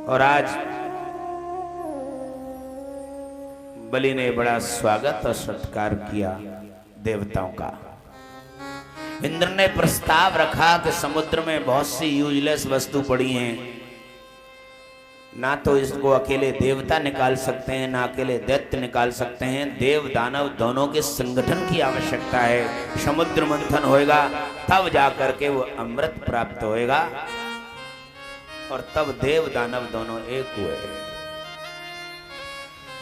और आज बलि ने बड़ा स्वागत और सत्कार किया देवताओं का। इंद्र ने प्रस्ताव रखा कि समुद्र में बहुत सी यूजलेस वस्तु पड़ी हैं, ना तो इसको अकेले देवता निकाल सकते हैं, ना अकेले दैत्य निकाल सकते हैं। देव दानव दोनों के संगठन की आवश्यकता है। समुद्र मंथन होएगा तब जाकर के वो अमृत प्राप्त होएगा और तब देव दानव दोनों एक हुए।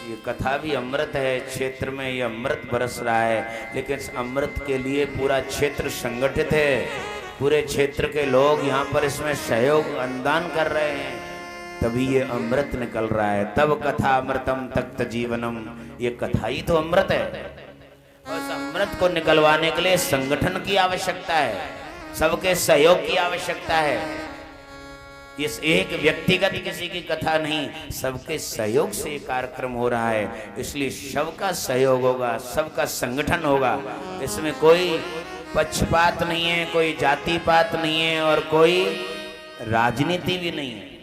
ये कथा भी अमृत है। क्षेत्र में ये अमृत बरस रहा है, लेकिन इस अमृत के लिए पूरा क्षेत्र संगठित है। पूरे क्षेत्र के लोग यहाँ पर इसमें सहयोग अनुदान कर रहे हैं, तभी ये अमृत निकल रहा है। तब कथा अमृतम तक्त जीवनम, ये कथा ही तो अमृत है। और इस अमृत को निकलवाने के लिए संगठन की आवश्यकता है, सबके सहयोग की आवश्यकता है। इस एक व्यक्तिगत किसी की कथा नहीं, सबके सहयोग से ये कार्यक्रम हो रहा है, इसलिए सबका सहयोग होगा, सबका संगठन होगा। इसमें कोई पक्षपात नहीं है, कोई जाति पात नहीं है और कोई राजनीति भी नहीं है।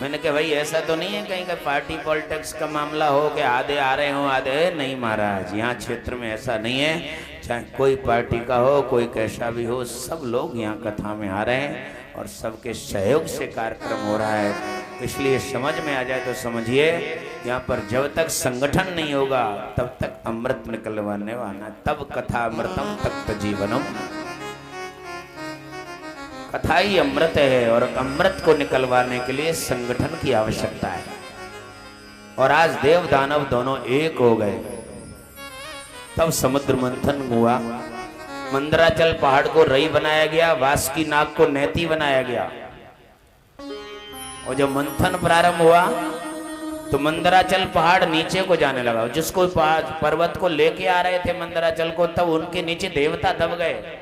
मैंने कहा भाई ऐसा तो नहीं है कहीं का पार्टी पॉलिटिक्स का मामला हो कि आधे आ रहे हो आधे नहीं। महाराज यहाँ क्षेत्र में ऐसा नहीं है, चाहे कोई पार्टी का हो कोई कैसा भी हो, सब लोग यहाँ कथा में आ रहे हैं और सबके सहयोग से कार्यक्रम हो रहा है। इसलिए समझ में आ जाए तो समझिए, यहाँ पर जब तक संगठन नहीं होगा तब तक अमृत निकलवाने वाला, तब कथा अमृतम तक्त जीवनम। कथा ही अमृत है और अमृत को निकलवाने के लिए संगठन की आवश्यकता है। और आज देव दानव दोनों एक हो गए, तब समुद्र मंथन हुआ। मंदराचल पहाड़ को रई बनाया गया, वासुकी नाग को नैति बनाया गया। और जब मंथन प्रारंभ हुआ तो मंदराचल पहाड़ नीचे को जाने लगा। जिसको पर्वत को लेके आ रहे थे मंदराचल को, तब उनके नीचे देवता दब गए।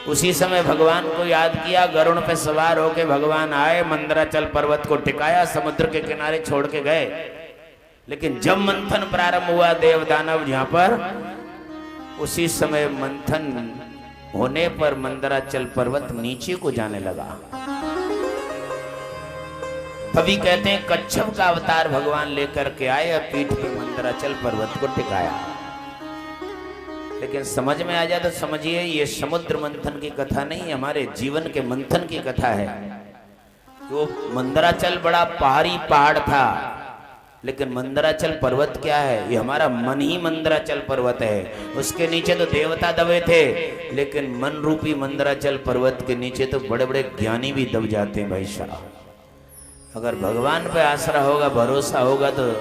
उसी समय भगवान को याद किया, गरुड़ पे सवार होके भगवान आए, मंदराचल पर्वत को टिकाया, समुद्र के किनारे छोड़ के गए। लेकिन जब मंथन प्रारंभ हुआ देव दानव यहाँ पर, उसी समय मंथन होने पर मंदराचल पर्वत नीचे को जाने लगा। तभी कहते हैं कच्छप का अवतार भगवान लेकर के आए और पीठ पे मंदराचल पर्वत को टिकाया। लेकिन समझ में आ जाए तो समझिए, ये समुद्र मंथन की कथा नहीं, हमारे जीवन के मंथन की कथा है। वो मंदराचल बड़ा पहाड़ी पहाड़ था, लेकिन मंदराचल पर्वत क्या है? ये हमारा मन ही मंदराचल पर्वत है। उसके नीचे तो देवता दबे थे, लेकिन मन रूपी मंदराचल पर्वत के नीचे तो बड़े बड़े ज्ञानी भी दब जाते हैं भाई साहब। अगर भगवान पे आसरा होगा, भरोसा होगा तो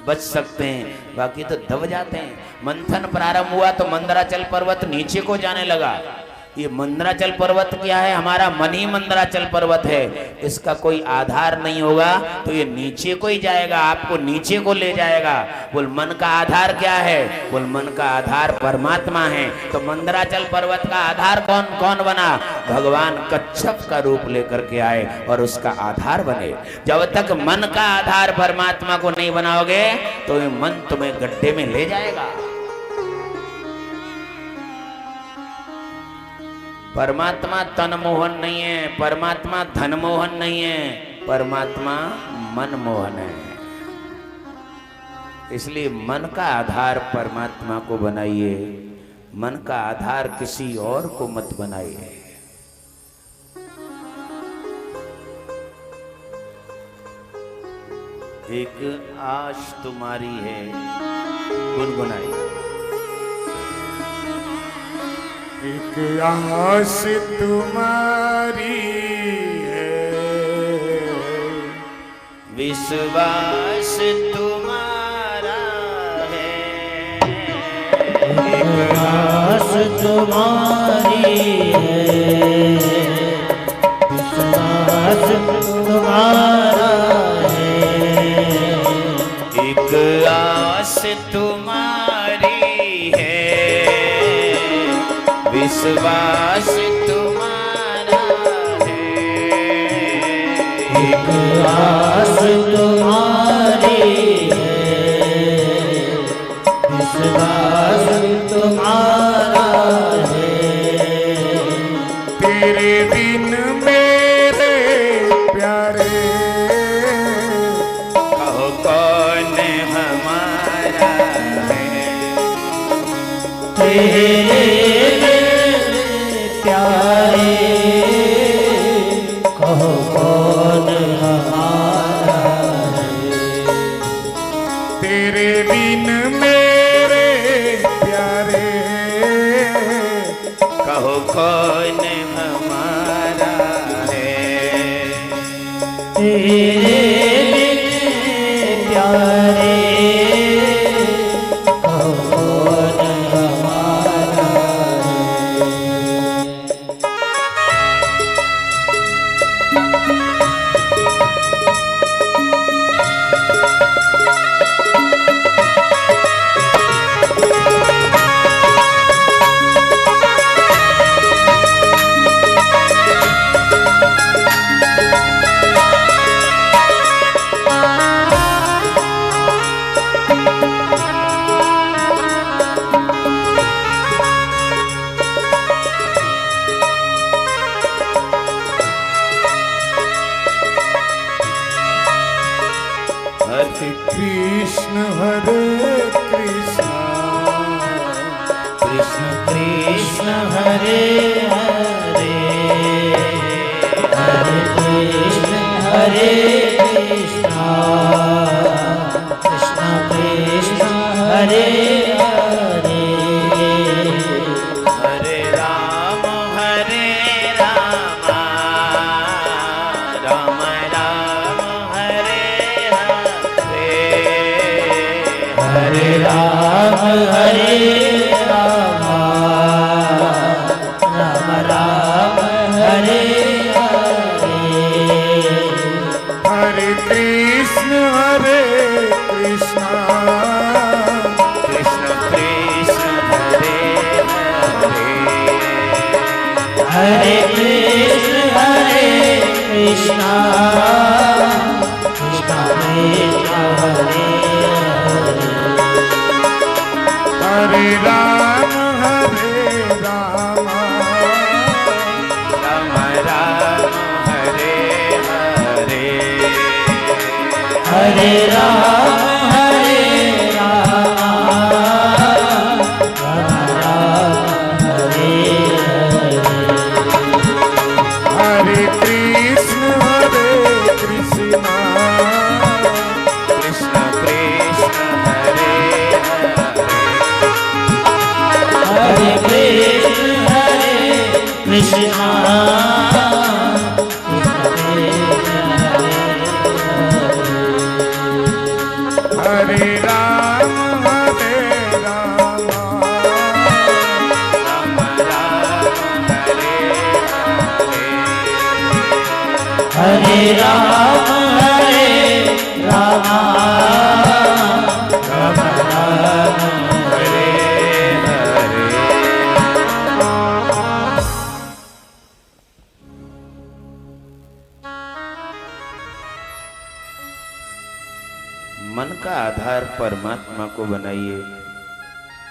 बच सकते हैं, बाकी तो दब जाते हैं। मंथन प्रारंभ हुआ तो मंदराचल पर्वत नीचे को जाने लगा। ये मंदराचल पर्वत क्या है? हमारा मन ही मंदराचल पर्वत है। इसका कोई आधार नहीं होगा तो ये नीचे को ही जाएगा, आपको नीचे को ले जाएगा। बोल मन का आधार क्या है? बोल मन का आधार परमात्मा है। तो मंदराचल पर्वत का आधार कौन कौन बना? भगवान कच्छप का रूप लेकर के आए और उसका आधार बने। जब तक मन का आधार परमात्मा को नहीं बनाओगे तो ये मन तुम्हें गड्ढे में ले जाएगा। परमात्मा तन मोहन नहीं है, परमात्मा धन मोहन नहीं है, परमात्मा मन मोहन है। इसलिए मन का आधार परमात्मा को बनाइए, मन का आधार किसी और को मत बनाइए। एक आश तुम्हारी है, गुनगुनाइए। एक आस तुम्हारी है, विश्वास तुम्हारा है। एक आस तुम्हारी है, विश्वास तुम्हारा है। एक आस तुम्हारी विश्वास तुम्हारा है। एक आस तुम्हारी है, विश्वास तुम्हारा है। बिन मेरे प्यारे कहो कौन हमारा है। तेरे प्यारे कहो कौन हमारा है। तेरे बिन मेरे प्यारे कहो कौन हमारा है। तेरे प्यारे कहो कौन हमारा हरे कृष्ण कृष्ण कृष्ण हरे हरे हरे कृष्ण हरे कृष्ण कृष्ण कृष्ण हरे हरे हरे राम राम राम हरे हरे। हरे राम हरे राम राम राम हरे हरे हरे कृष्ण कृष्ण कृष्ण हरे हरे। हरे कृष्ण कृष्ण कृष्ण हरे हरे हरे राम राम राम हरे हरे। हरे राम राम राम हरे हरे हरे कृष्ण कृष्ण कृष्ण कृष्ण हरे हरे। हरे कृष्ण कृष्ण हरे राम राम हरे हरे। हरे राम राम राम हरे हरे। मन का आधार परमात्मा को बनाइए।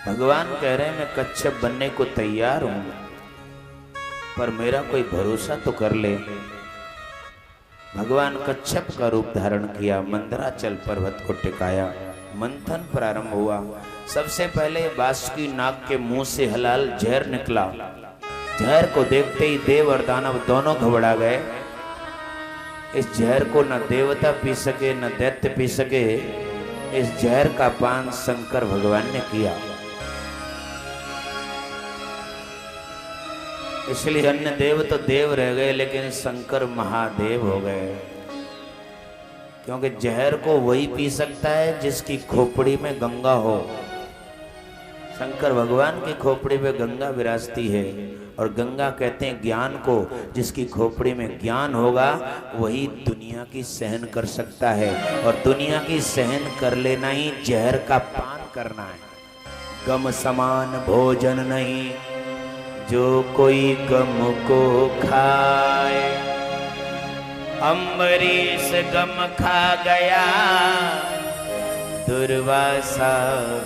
भगवान कह रहे हैं मैं कच्छप बनने को तैयार हूं, पर मेरा कोई भरोसा तो कर ले। भगवान कच्छप का रूप धारण किया, मंदराचल पर्वत को टिकाया, मंथन प्रारंभ हुआ। सबसे पहले बासुकी नाग के मुंह से हलाल जहर निकला। जहर को देखते ही देव और दानव दोनों घबरा गए। इस जहर को न देवता पी सके न दैत्य पी सके। इस जहर का पान शंकर भगवान ने किया। इसलिए अन्य देव तो देव रह गए, लेकिन शंकर महादेव हो गए। क्योंकि जहर को वही पी सकता है जिसकी खोपड़ी में गंगा हो। शंकर भगवान की खोपड़ी में गंगा विराजती है, और गंगा कहते हैं ज्ञान को। जिसकी खोपड़ी में ज्ञान होगा वही दुनिया की सहन कर सकता है, और दुनिया की सहन कर लेना ही जहर का पान करना है। गम समान भोजन नहीं जो कोई गम को खाए। अम्बरीश गम खा गया दुर्वासा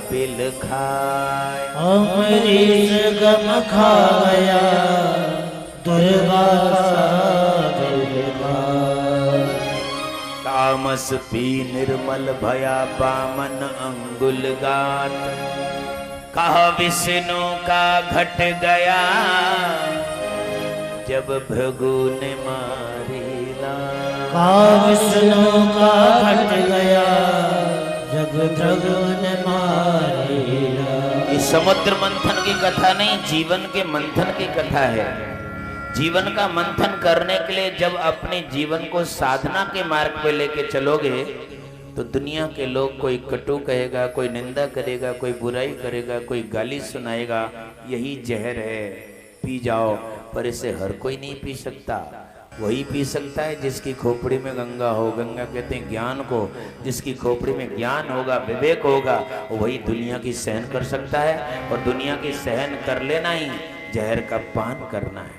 बिल खाए। अम्बरीश गम खा गया दुर्वासा जलपाल। तामस पी निर्मल भया बामन अंगुल गात, कहा विष्णु का घट गया जब भृगु ने मारी लात। कहा विष्णु का घट गया जब भृगु ने मारी लात। ये समुद्र मंथन की कथा नहीं, जीवन के मंथन की कथा है। जीवन का मंथन करने के लिए जब अपने जीवन को साधना के मार्ग पे लेके चलोगे तो दुनिया के लोग कोई कटु कहेगा, कोई निंदा करेगा, कोई बुराई करेगा, कोई गाली सुनाएगा, यही जहर है, पी जाओ। पर इसे हर कोई नहीं पी सकता। वही पी सकता है जिसकी खोपड़ी में गंगा हो। गंगा कहते हैं ज्ञान को। जिसकी खोपड़ी में ज्ञान होगा, विवेक होगा, वही दुनिया की सहन कर सकता है। और दुनिया की सहन कर लेना ही जहर का पान करना है।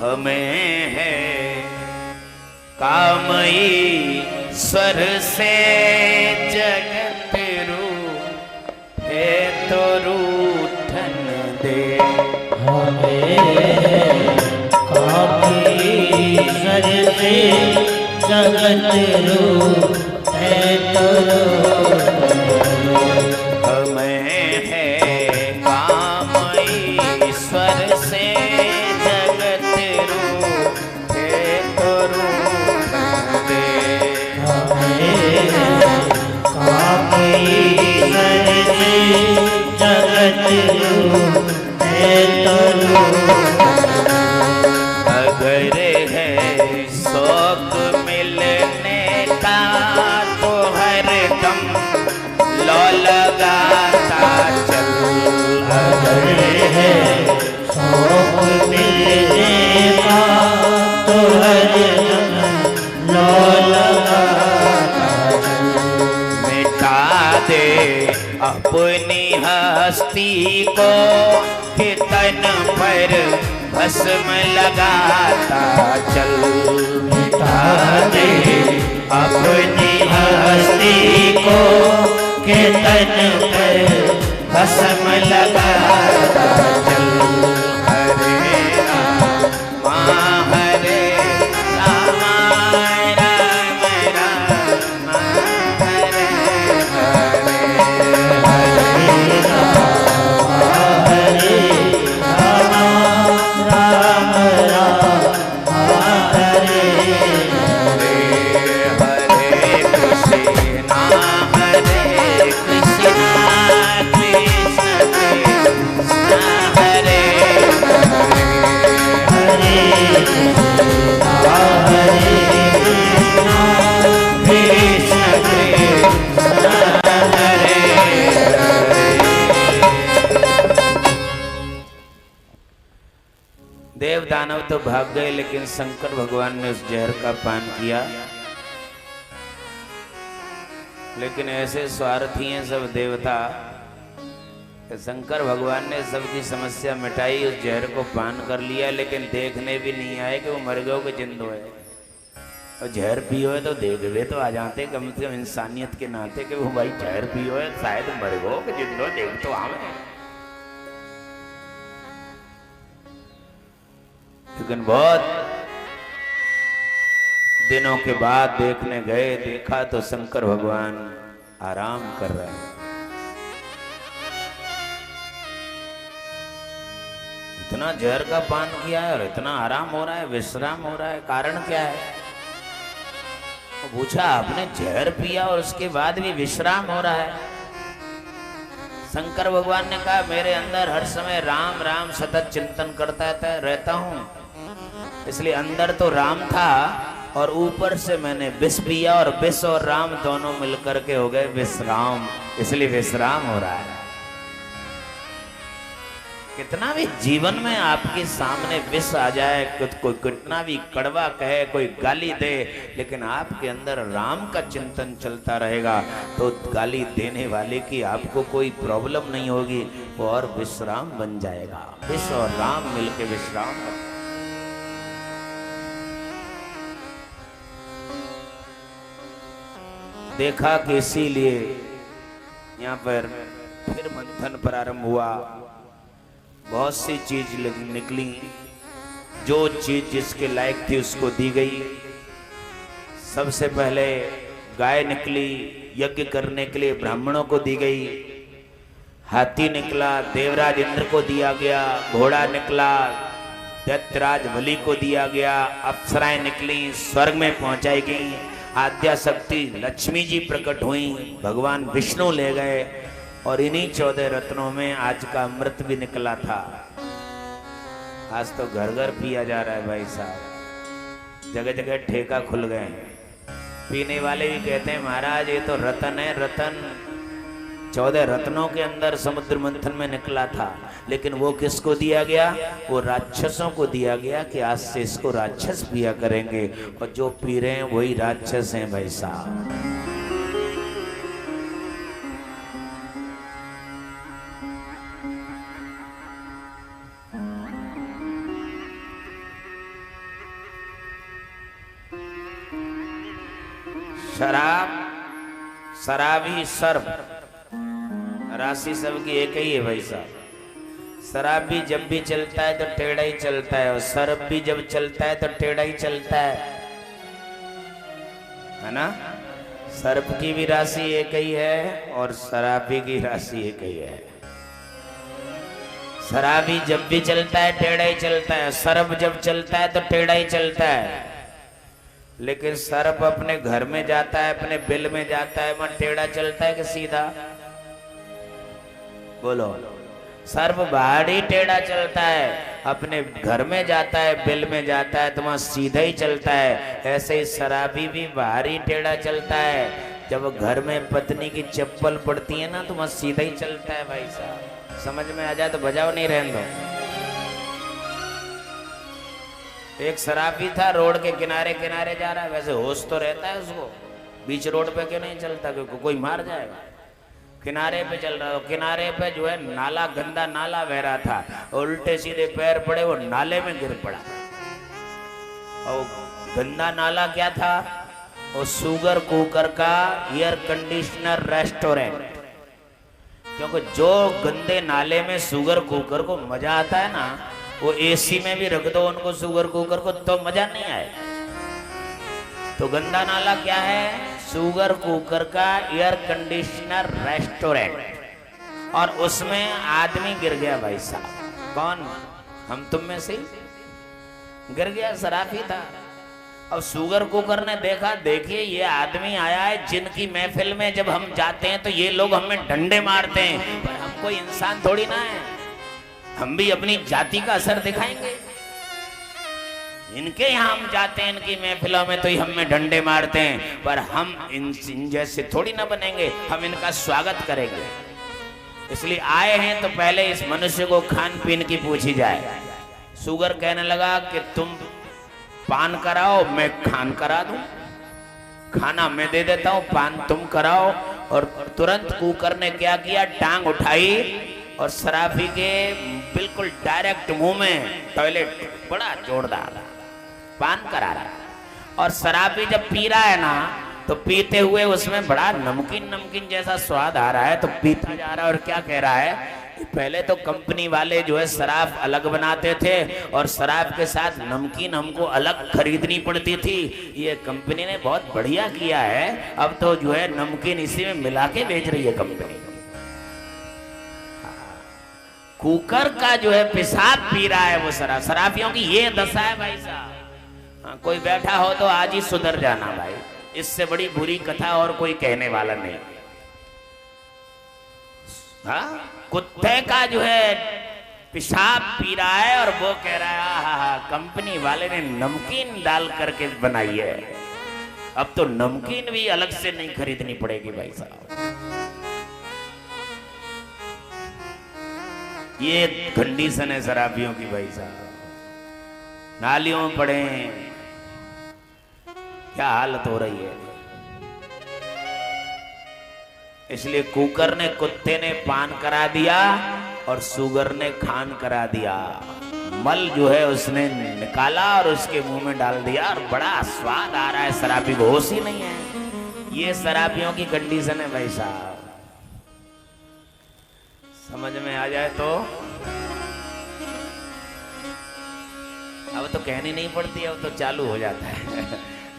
हमें है कामई स्वर से जगत रूप है तो रूठन दे। हमें कामई स्वर से जगत रूप है तो हमें है कामई स्वर से अगर है शौक मिलने का तो हर दम लो लगाता चल। अगर है शौक मिलने का तो हर दम लो लगाता चल। मिटा दे अपनी हस्ती को कि तन पर भस्म लगाता चल। मिटा दे अपनी हस्ती को कि तन पर भस्म लगाता चल। हरे राम हरे राम राम राम हरे हरे। देव दानव तो भाग गए, लेकिन शंकर भगवान ने उस जहर का पान किया। लेकिन ऐसे स्वार्थी हैं सब देवता कि शंकर भगवान ने सबकी समस्या मिटाई, उस जहर को पान कर लिया, लेकिन देखने भी नहीं आए कि वो मर गए कि जिंदो है। और जहर पियो है तो देख वे तो आ जाते कम से कम इंसानियत के नाते कि वो भाई जहर पियो है, शायद मर गो कि जिंदो देख तो आवे। लेकिन बहुत दिनों के बाद देखने गए, देखा तो शंकर भगवान आराम कर रहे हैं। इतना जहर का पान किया है और इतना आराम हो रहा है, विश्राम हो रहा है, कारण क्या है? वो पूछा, आपने जहर पिया और उसके बाद भी विश्राम हो रहा है? शंकर भगवान ने कहा, मेरे अंदर हर समय राम राम सतत चिंतन करता रहता हूं, इसलिए अंदर तो राम था और ऊपर से मैंने विष पिया और विष और राम दोनों मिलकर के हो गए विश्राम, इसलिए विश्राम हो रहा है। कितना भी जीवन में आपके सामने विष आ जाए, कोई कितना भी कड़वा कहे, कोई गाली दे, लेकिन आपके अंदर राम का चिंतन चलता रहेगा तो गाली देने वाले की आपको कोई प्रॉब्लम नहीं होगी, वो और विश्राम बन जाएगा। विष और राम मिलके विश्राम बन। देखा कि इसीलिए यहाँ पर फिर मंथन प्रारंभ हुआ, बहुत सी चीज निकली, जो चीज जिसके लायक थी उसको दी गई। सबसे पहले गाय निकली, यज्ञ करने के लिए ब्राह्मणों को दी गई। हाथी निकला, देवराज इंद्र को दिया गया। घोड़ा निकला, दैत्यराज बलि को दिया गया। अप्सराएं निकली, स्वर्ग में पहुंचाई गई। आद्या शक्ति लक्ष्मी जी प्रकट हुई, भगवान विष्णु ले गए। और इन्हीं 14 रत्नों में आज का अमृत भी निकला था। आज तो घर घर पिया जा रहा है भाई साहब, जगह जगह ठेका खुल गए हैं। पीने वाले भी कहते हैं महाराज ये तो रतन है, रतन 14 रत्नों के अंदर समुद्र मंथन में निकला था। लेकिन वो किसको दिया गया? वो राक्षसों को दिया गया कि आज से इसको राक्षस पिया करेंगे। और जो पी रहे हैं वही राक्षस हैं भाई साहब। शराब, शराबी सर्प, राशि सबकी एक ही है भाई साहब। शराब भी जब भी चलता है तो टेढ़ा ही चलता है, और सर्प भी जब चलता है तो टेढ़ा ही चलता है ना। सर्प की भी राशि एक ही है और शराबी की राशि एक ही है। शराबी जब भी चलता है टेढ़ा ही चलता है, सर्प जब चलता है तो टेढ़ा ही चलता है। लेकिन सर्प अपने घर में जाता है, अपने बिल में जाता है, वहां टेढ़ा चलता है कि सीधा? बोलो। सर्प बाहर ही टेढ़ा चलता है, अपने घर में जाता है, बिल में जाता है तो वहां सीधा ही चलता है। ऐसे ही शराबी भी बाहर ही टेढ़ा चलता है, जब घर में पत्नी की चप्पल पड़ती है ना तो वहां सीधा ही चलता है भाई साहब। समझ में आ जाए तो बजाओ, नहीं रहने दो। एक शराबी था, रोड के किनारे किनारे जा रहा है। वैसे होश तो रहता है उसको, बीच रोड पे क्यों नहीं चलता? क्योंकि कोई मार जाएगा। किनारे पे चल रहा, किनारे पे जो है नाला, गंदा नाला बह रहा था, उल्टे सीधे पैर पड़े, वो नाले में गिर पड़ा। और गंदा नाला क्या था? वो शुगर कुकर का एयर कंडीशनर रेस्टोरेंट। क्योंकि जो गंदे नाले में शुगर कुकर को मजा आता है ना, वो एसी में भी रख दो उनको शुगर कुकर को तो मजा नहीं आए। तो गंदा नाला क्या है? शुगर कुकर का एयर कंडीशनर रेस्टोरेंट। और उसमें आदमी गिर गया भाई साहब। कौन? हम तुम में से गिर गया, शराबी था। अब शुगर कुकर ने देखा, देखिए ये आदमी आया है जिनकी महफिल में जब हम जाते हैं तो ये लोग हमें डंडे मारते हैं, पर हम कोई इंसान थोड़ी ना है, हम भी अपनी जाति का असर दिखाएंगे। इनके यहाँ हम जाते हैं, इनकी महफिलों में तो ही हमें डंडे मारते हैं, पर हम इन जैसे थोड़ी ना बनेंगे, हम इनका स्वागत करेंगे। इसलिए आए हैं तो पहले इस मनुष्य को खान पीन की पूछी जाए। शुगर कहने लगा कि तुम पान कराओ, मैं खान करा दूं। खाना मैं दे देता हूं, पान तुम कराओ। और तुरंत कुकर ने क्या किया? टांग उठाई और शराबी के बिल्कुल डायरेक्ट मुंह में टॉयलेट, बड़ा जोरदार पान करा रहा। और शराबी जब पी रहा है ना, तो पीते हुए उसमें बड़ा नमकीन नमकीन जैसा स्वाद आ रहा है, तो पीता जा रहा है। और क्या कह रहा है? पहले तो कंपनी वाले जो है शराब अलग बनाते थे और शराब के साथ नमकीन हमको अलग खरीदनी पड़ती थी। ये कंपनी ने बहुत बढ़िया किया है, अब तो जो है नमकीन इसी में मिला के बेच रही है कंपनी। कुकर का जो है पेशाब पी रहा है वो शराब। शराबियों की ये दशा है भाई साहब। कोई बैठा हो तो आज ही सुधर जाना भाई, इससे बड़ी बुरी कथा और कोई कहने वाला नहीं। हाँ, कुत्ते का जो है पेशाब पी रहा है और वो कह रहा है हा कंपनी वाले ने नमकीन डाल करके बनाई है, अब तो नमकीन भी अलग से नहीं खरीदनी पड़ेगी भाई साहब। ये कंडीशन है शराबियों की भाई साहब। नालियों में पड़े, क्या हालत हो रही है। इसलिए कुकर ने, कुत्ते ने पान करा दिया और शुगर ने खान करा दिया। मल जो है उसने निकाला और उसके मुंह में डाल दिया और बड़ा स्वाद आ रहा है। शराबी को होश ही नहीं है। ये शराबियों की कंडीशन है भाई साहब। समझ में आ जाए तो अब तो कहनी नहीं पड़ती, अब तो चालू हो जाता है।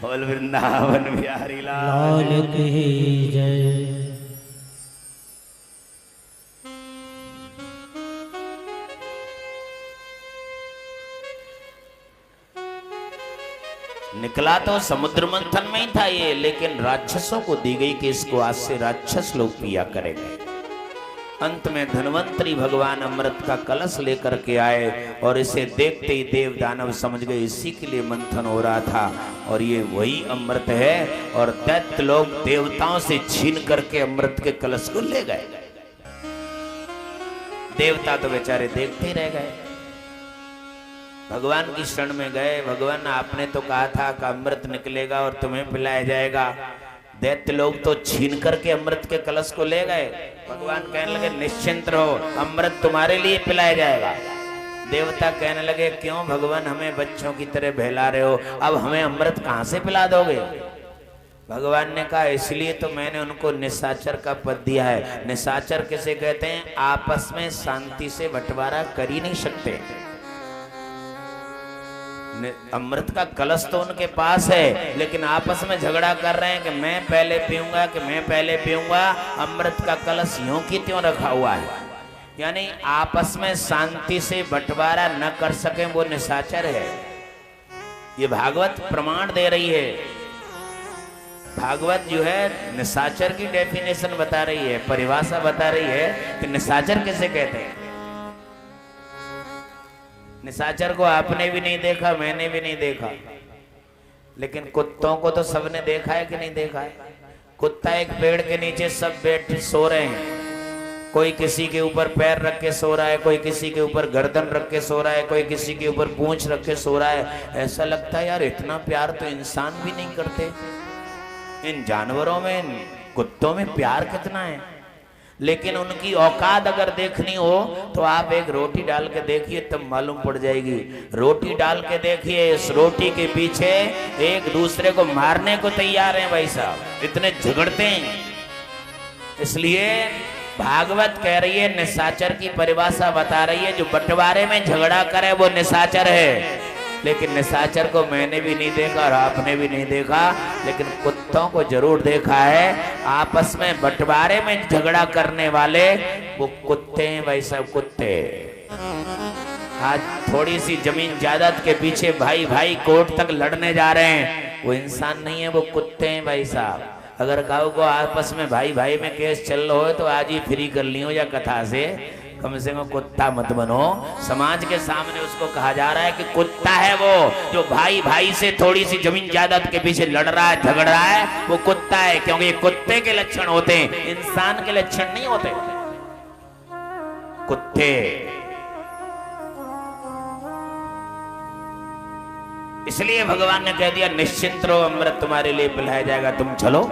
बोल वृंदावन बिहारी लाल लाल की जय। निकला तो समुद्र मंथन में ही था ये, लेकिन राक्षसों को दी गई कि इसको आज से राक्षस लोग पिया करेंगे। अंत में धन्वंतरी भगवान अमृत का कलश लेकर के आए और इसे देखते ही देव दानव समझ गए इसी के लिए मंथन हो रहा था और ये वही अमृत है। और दैत्य लोग देवताओं से छीन करके अमृत के कलश को ले गए। देवता तो बेचारे देखते ही रह गए, भगवान की शरण में गए। भगवान आपने तो कहा था कि अमृत निकलेगा और तुम्हें पिलाया जाएगा। दैत्य लोग तो छीन करके अमृत के कलश को ले गए। भगवान कहने लगे निश्चिंत रहो, अमृत तुम्हारे लिए पिलाया जाएगा। देवता कहने लगे क्यों भगवान हमें बच्चों की तरह बहला रहे हो, अब हमें अमृत कहां से पिला दोगे। भगवान ने कहा इसलिए तो मैंने उनको निशाचर का पद दिया है। निशाचर किसे कहते हैं, आपस में शांति से बंटवारा कर ही नहीं सकते। अमृत का कलश तो उनके पास है, लेकिन आपस में झगड़ा कर रहे हैं कि मैं पहले पीऊंगा कि मैं पहले पीऊंगा। अमृत का कलश यूं की त्यों रखा हुआ है, यानी आपस में शांति से बंटवारा न कर सके वो निशाचर है। ये भागवत प्रमाण दे रही है। भागवत जो है निशाचर की डेफिनेशन बता रही है, परिभाषा बता रही है कि निशाचर किसे कहते हैं। निशाचर को आपने भी नहीं देखा, मैंने भी नहीं देखा, लेकिन कुत्तों को तो सबने देखा है कि नहीं देखा है। कुत्ता एक पेड़ के नीचे सब बैठ सो रहे हैं, कोई किसी के ऊपर पैर रख के सो रहा है, कोई किसी के ऊपर गर्दन रख के सो रहा है, कोई किसी के ऊपर पूंछ रख के सो रहा है। ऐसा लगता है यार इतना प्यार तो इंसान भी नहीं करते। इन जानवरों में, कुत्तों में प्यार कितना है। लेकिन उनकी औकात अगर देखनी हो तो आप एक रोटी डाल के देखिए तब मालूम पड़ जाएगी। रोटी डाल के देखिए, इस रोटी के पीछे एक दूसरे को मारने को तैयार हैं भाई साहब, इतने झगड़ते हैं। इसलिए भागवत कह रही है, निशाचर की परिभाषा बता रही है, जो बंटवारे में झगड़ा करे वो निशाचर है। लेकिन निशाचर को मैंने भी नहीं देखा और आपने भी नहीं देखा, लेकिन कुत्तों को जरूर देखा है। आपस में बंटवारे में झगड़ा करने वाले वो कुत्ते हैं भाई साहब, कुत्ते। आज थोड़ी सी जमीन जायदाद के पीछे भाई भाई कोर्ट तक लड़ने जा रहे हैं, वो इंसान नहीं है, वो कुत्ते हैं भाई साहब। अगर गाँव को आपस में भाई भाई में केस चल रहा हो तो आज ही फ्री कर लियो या कथा से, कम से कम कुत्ता मत बनो। समाज के सामने उसको कहा जा रहा है कि कुत्ता है वो, जो भाई भाई से थोड़ी सी जमीन जायदाद के पीछे लड़ रहा है, झगड़ रहा है, वो कुत्ता है। क्योंकि कुत्ते के लक्षण होते हैं, इंसान के लक्षण नहीं होते। कुत्ते इसलिए भगवान ने कह दिया निश्चिंत रहो, अमृत तुम्हारे लिए पिलाया जाएगा, तुम चलो।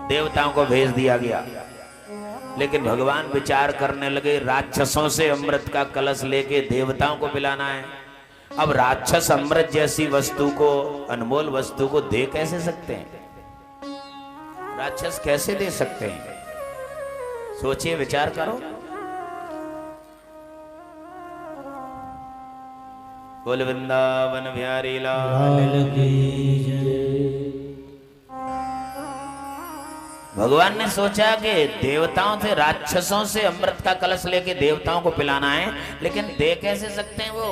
देवताओं को भेज दिया गया। लेकिन भगवान विचार करने लगे, राक्षसों से अमृत का कलश लेके देवताओं को पिलाना है। अब राक्षस अमृत जैसी वस्तु को, अनमोल वस्तु को दे कैसे सकते हैं? राक्षस कैसे दे सकते हैं? सोचिए, विचार करो। बोल वृंदावन बिहारी लाल की जय। भगवान ने सोचा कि देवताओं से, राक्षसों से अमृत का कलश लेके देवताओं को पिलाना है, लेकिन दे कैसे सकते हैं वो?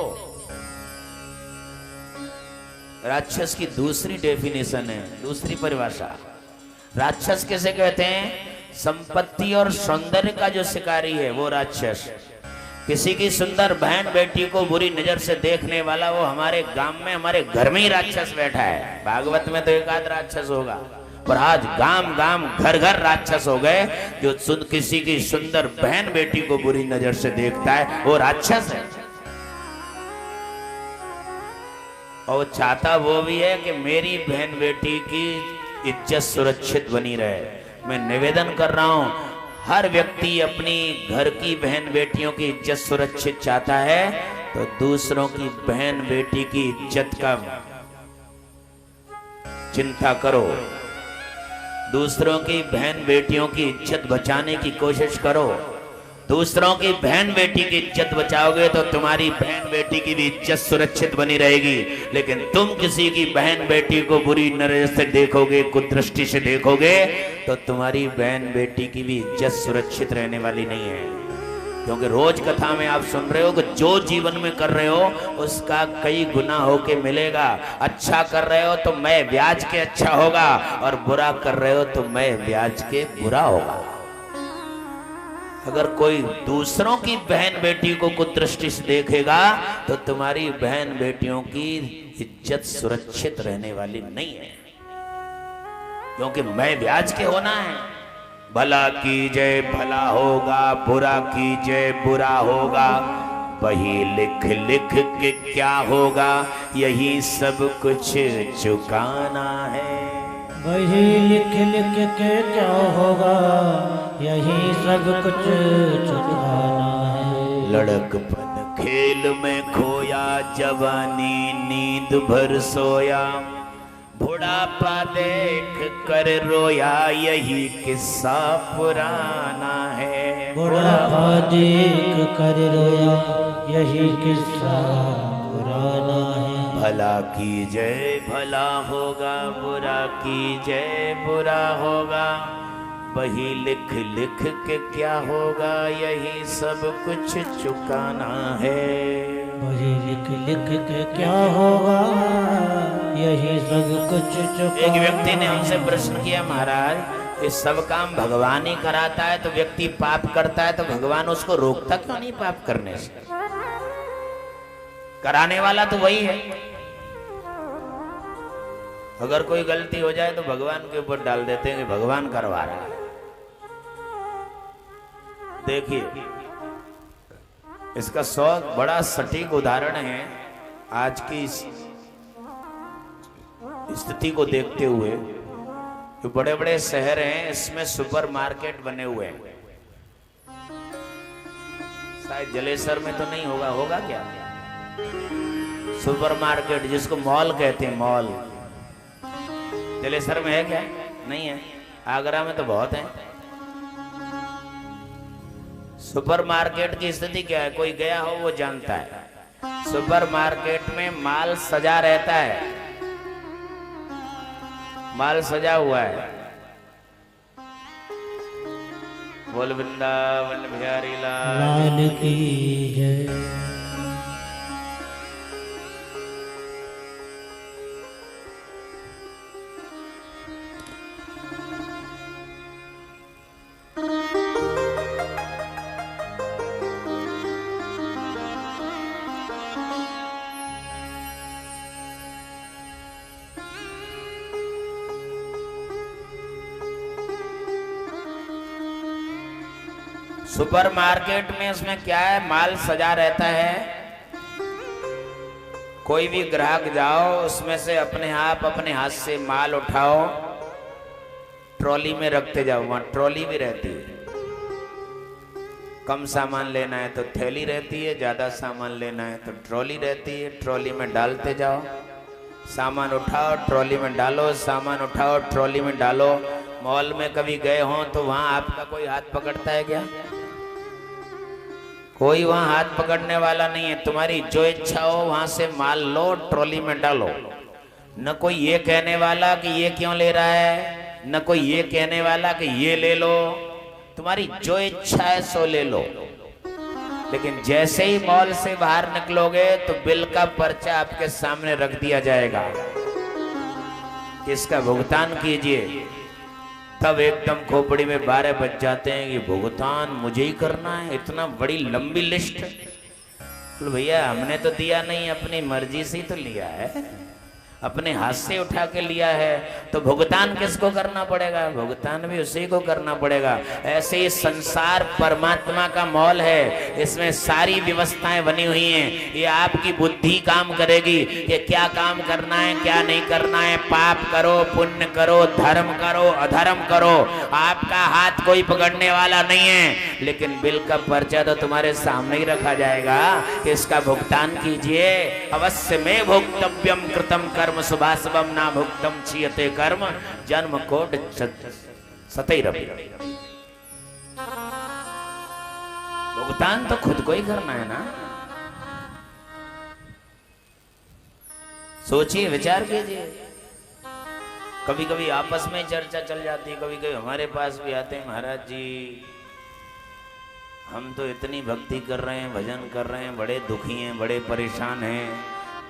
राक्षस की दूसरी डेफिनेशन है, दूसरी परिभाषा। राक्षस किसे कहते हैं? संपत्ति और सौंदर्य का जो शिकारी है वो राक्षस। किसी की सुंदर बहन बेटी को बुरी नजर से देखने वाला, वो हमारे गांव में, हमारे घर में ही राक्षस बैठा है। भागवत में तो एक आध राक्षस होगा, पर आज गांव गांव घर घर राक्षस हो गए। जो किसी की सुंदर बहन बेटी को बुरी नजर से देखता है वो राक्षस है। और चाहता वो भी है कि मेरी बहन बेटी की इज्जत सुरक्षित बनी रहे। मैं निवेदन कर रहा हूं, हर व्यक्ति अपनी घर की बहन बेटियों की इज्जत सुरक्षित चाहता है, तो दूसरों की बहन बेटी की इज्जत का चिंता करो। दूसरों की बहन बेटियों की इज्जत बचाने की कोशिश करो। दूसरों की बहन बेटी की इज्जत बचाओगे तो तुम्हारी बहन बेटी की भी इज्जत सुरक्षित बनी रहेगी। लेकिन तुम किसी की बहन बेटी को बुरी नजर से देखोगे, कुदृष्टि से देखोगे, तो तुम्हारी बहन बेटी की भी इज्जत सुरक्षित रहने वाली नहीं है। क्योंकि रोज कथा में आप सुन रहे हो कि जो जीवन में कर रहे हो उसका कई गुना होके मिलेगा। अच्छा कर रहे हो तो मैं ब्याज के अच्छा होगा, और बुरा कर रहे हो तो मैं ब्याज के बुरा होगा। अगर कोई दूसरों की बहन बेटी को कुदृष्टि से देखेगा तो तुम्हारी बहन बेटियों की इज्जत सुरक्षित रहने वाली नहीं है। क्योंकि मैं ब्याज के होना है। भला की जय भला होगा, बुरा की जय बुरा होगा, वही लिख लिख के क्या होगा, यही सब कुछ चुकाना है। वही लिख लिख के क्या होगा, यही सब कुछ चुकाना है। लड़कपन खेल में खोया, जवानी नींद भर सोया, बुढ़ापा देख कर रोया, यही किस्सा पुराना है। बुढ़ापा देख कर रोया, यही किस्सा पुराना है। भला की जय भला होगा, बुरा की जय बुरा होगा, वही लिख लिख के क्या होगा, यही सब कुछ चुकाना है। वही लिख लिख के क्या होगा, यही सब कुछ चुकाना। एक व्यक्ति ने हमसे प्रश्न किया, महाराज ये सब काम भगवान ही कराता है, तो व्यक्ति पाप करता है तो भगवान उसको रोकता क्यों नहीं पाप करने से? कराने वाला तो वही है। अगर कोई गलती हो जाए तो भगवान के ऊपर डाल देते हैं कि भगवान करवा रहा है। देखिए, इसका बड़ा सटीक उदाहरण है। आज की स्थिति को देखते हुए जो बड़े बड़े शहर हैं इसमें सुपरमार्केट बने हुए हैं। शायद जलेसर में तो नहीं होगा, होगा क्या? सुपरमार्केट जिसको मॉल कहते हैं, मॉल जलेसर में है क्या? नहीं है। आगरा में तो बहुत है। सुपरमार्केट की स्थिति क्या है? कोई गया हो वो जानता है। सुपरमार्केट में माल सजा रहता है, माल सजा हुआ है। बोल वृंदावन बिहारी लाल की जय। सुपरमार्केट में उसमें क्या है? माल सजा रहता है। कोई भी ग्राहक जाओ उसमें से अपने हाथ से माल उठाओ, ट्रॉली में रखते जाओ। वहां ट्रॉली भी रहती है। कम सामान लेना है तो थैली रहती है, ज्यादा सामान लेना है तो ट्रॉली रहती है। ट्रॉली में डालते जाओ, सामान उठाओ ट्रॉली में डालो, सामान उठाओ ट्रॉली में डालो। मॉल में कभी गए हो तो वहां आपका कोई हाथ पकड़ता है क्या? कोई वहां हाथ पकड़ने वाला नहीं है। तुम्हारी जो इच्छा हो वहां से माल लो, ट्रॉली में डालो। न कोई ये कहने वाला कि ये क्यों ले रहा है, न कोई ये कहने वाला कि ये ले लो। तुम्हारी जो इच्छा है सो ले लो। लेकिन जैसे ही मॉल से बाहर निकलोगे तो बिल का पर्चा आपके सामने रख दिया जाएगा, इसका भुगतान कीजिए। तब एकदम खोपड़ी में 12 बज जाते हैं कि भुगतान मुझे ही करना है। इतना बड़ी लंबी लिस्ट। तो भैया हमने तो दिया नहीं, अपनी मर्जी से ही तो लिया है, अपने हाथ से उठा के लिया है, तो भुगतान किसको करना पड़ेगा? भुगतान भी उसी को करना पड़ेगा। ऐसे ही संसार परमात्मा का मॉल है, इसमें सारी व्यवस्थाएं बनी हुई हैं। ये आपकी बुद्धि काम करेगी कि क्या काम करना है, क्या नहीं करना है। पाप करो, पुण्य करो, धर्म करो, अधर्म करो। आपका हाथ कोई पकड़ने वाला नहीं है। लेकिन बिल का पर्चा तो तुम्हारे सामने ही रखा जाएगा कि इसका भुगतान कीजिए। अवश्य में भोक्तव्यम कृतम कर्म शुभाशुभम ना भुक्तम क्षीयते कर्म जन्म कोट सतैरपि। भुगतान तो खुद को ही करना है ना। सोचिए, विचार कीजिए। कभी कभी आपस में चर्चा चल जाती है, कभी कभी हमारे पास भी आते हैं, महाराज जी हम तो इतनी भक्ति कर रहे हैं, भजन कर रहे हैं, बड़े दुखी हैं, बड़े परेशान हैं,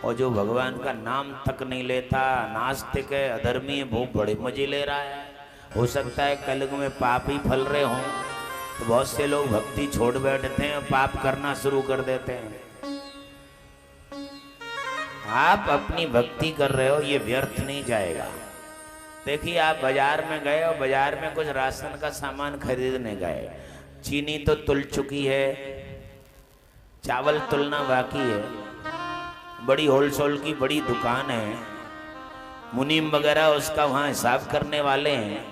और जो भगवान का नाम तक नहीं लेता, नास्तिक है, अधर्मी है, वो बड़े मजे ले रहा है। हो सकता है कलयुग में पाप ही फल रहे हों, तो बहुत से लोग भक्ति छोड़ बैठते हैं और पाप करना शुरू कर देते हैं। आप अपनी भक्ति कर रहे हो, ये व्यर्थ नहीं जाएगा। देखिए, आप बाजार में गए और बाजार में कुछ राशन का सामान खरीदने गए, चीनी तो तुल चुकी है, चावल तुलना बाकी है, बड़ी होलसेल की बड़ी दुकान है, मुनीम वगैरह उसका वहाँ हिसाब करने वाले हैं,